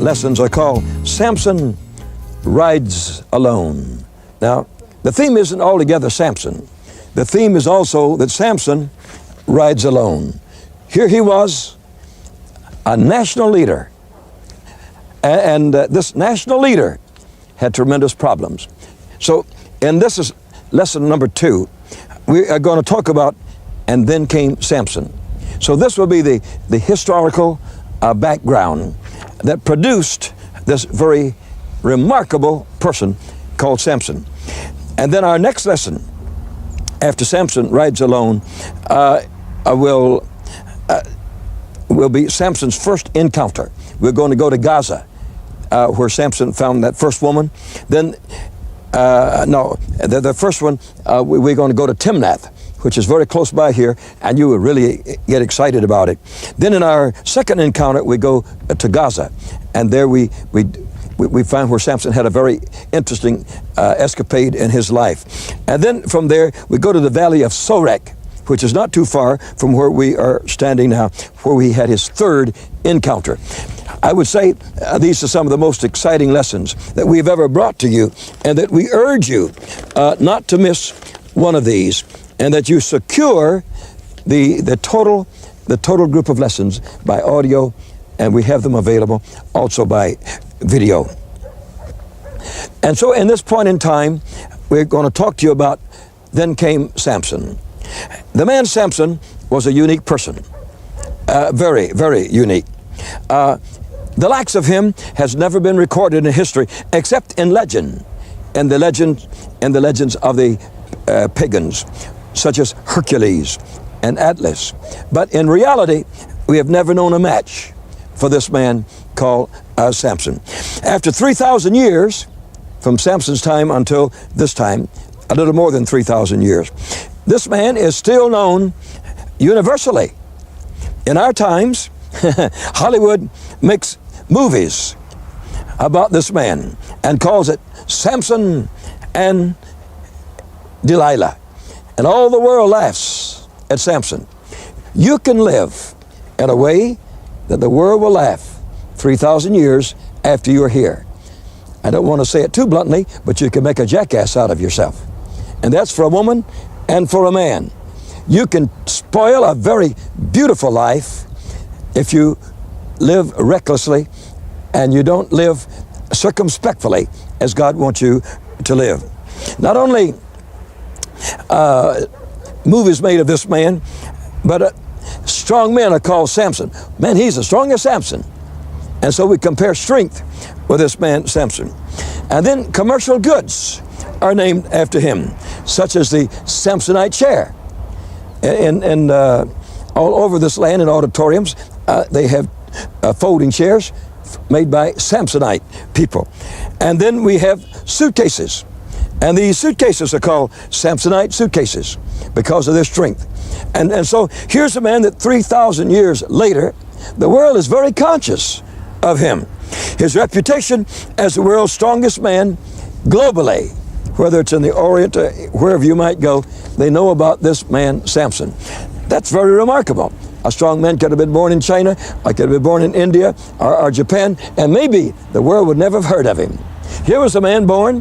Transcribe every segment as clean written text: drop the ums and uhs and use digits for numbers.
lessons are called Samson Rides Alone. Now, the theme isn't altogether Samson. The theme is also that Samson rides alone. Here he was, a national leader. And this national leader had tremendous problems. So, and this is lesson number 2. We are going to talk about, and then came Samson. So this will be the historical background that produced this very remarkable person called Samson. And then our next lesson, after Samson rides alone, will be Samson's first encounter. We're going to go to Gaza, where Samson found that first woman. Then, the first one, we're going to go to Timnath, which is very close by here, and you will really get excited about it. Then in our second encounter, we go to Gaza, and there we find where Samson had a very interesting escapade in his life. And then from there, we go to the valley of Sorek, which is not too far from where we are standing now, where he had his third encounter. I would say these are some of the most exciting lessons that we've ever brought to you, and that we urge you not to miss one of these, and that you secure the total group of lessons by audio, and we have them available also by video. And so in this point in time, we're going to talk to you about then came Samson. The man Samson was a unique person, very, very unique. The likes of him has never been recorded in history except in legend, and the legends of the pagans, such as Hercules and Atlas. But in reality, we have never known a match for this man called Samson. After 3,000 years, from Samson's time until this time, a little more than 3,000 years, this man is still known universally. In our times, Hollywood makes movies about this man and calls it Samson and Delilah. And all the world laughs at Samson. You can live in a way that the world will laugh 3,000 years after you're here. I don't want to say it too bluntly, but you can make a jackass out of yourself. And that's for a woman and for a man. You can spoil a very beautiful life if you live recklessly and you don't live circumspectly as God wants you to live. Not only movies made of this man, but strong men are called Samson. Man, he's the strongest Samson. And so we compare strength with this man Samson. And then commercial goods are named after him, such as the Samsonite chair. And all over this land in auditoriums, they have folding chairs made by Samsonite people. And then we have suitcases. And these suitcases are called Samsonite suitcases because of their strength. And so here's a man that 3,000 years later, the world is very conscious of him. His reputation as the world's strongest man globally, whether it's in the Orient or wherever you might go, they know about this man Samson. That's very remarkable. A strong man could have been born in China, or could have been born in India or Japan, and maybe the world would never have heard of him. Here was a man born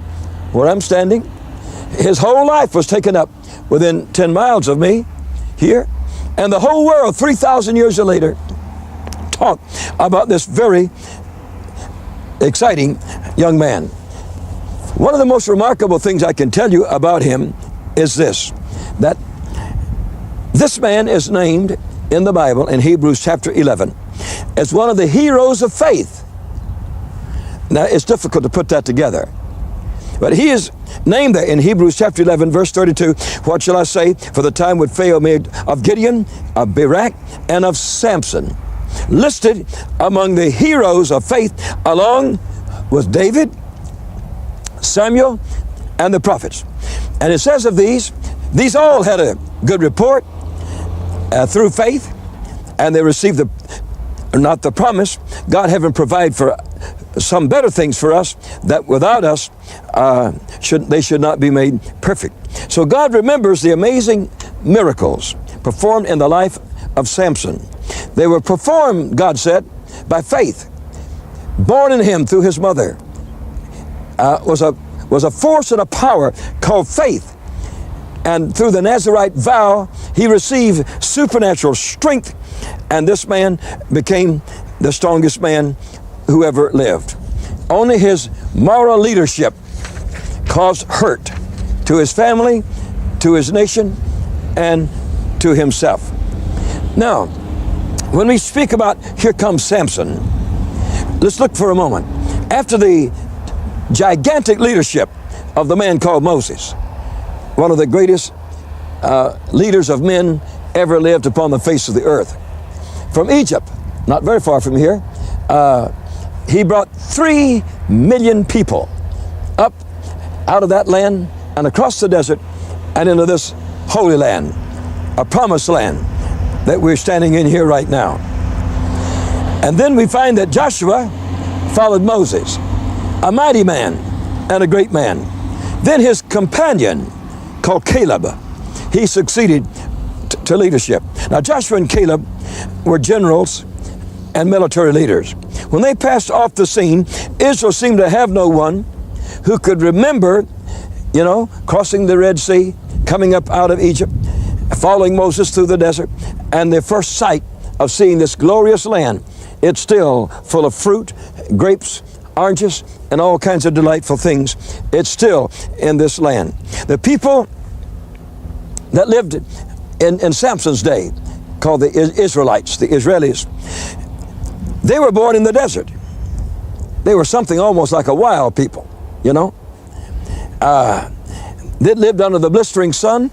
where I'm standing. His whole life was taken up within 10 miles of me here, and the whole world 3,000 years later talk about this very exciting young man. One of the most remarkable things I can tell you about him is this, that this man is named in the Bible in Hebrews chapter 11 as one of the heroes of faith. Now, it's difficult to put that together, but he is named there in Hebrews chapter 11, verse 32. What shall I say? For the time would fail me of Gideon, of Barak, and of Samson, listed among the heroes of faith, along with David, Samuel, and the prophets. And it says of these all had a good report through faith, and they received not the promise, God having provided for some better things for us, that without us they should not be made perfect. So God remembers the amazing miracles performed in the life of Samson. They were performed, God said, by faith. born in him through his mother, was a force and a power called faith. And through the Nazirite vow, he received supernatural strength, and this man became the strongest man who ever lived. Only his moral leadership caused hurt to his family, to his nation, and to himself. Now, when we speak about here comes Samson, let's look for a moment. After the gigantic leadership of the man called Moses, one of the greatest leaders of men ever lived upon the face of the earth, from Egypt, not very far from here, he brought 3 million people up out of that land and across the desert and into this holy land, a promised land that we're standing in here right now. And then we find that Joshua followed Moses, a mighty man and a great man. Then his companion, called Caleb, he succeeded to leadership. Now Joshua and Caleb were generals and military leaders. When they passed off the scene, Israel seemed to have no one who could remember, crossing the Red Sea, coming up out of Egypt, following Moses through the desert, and their first sight of seeing this glorious land. It's still full of fruit, grapes, oranges, and all kinds of delightful things. It's still in this land. The people that lived in Samson's day, called the Israelites, the Israelis, they were born in the desert. They were something almost like a wild people, They lived under the blistering sun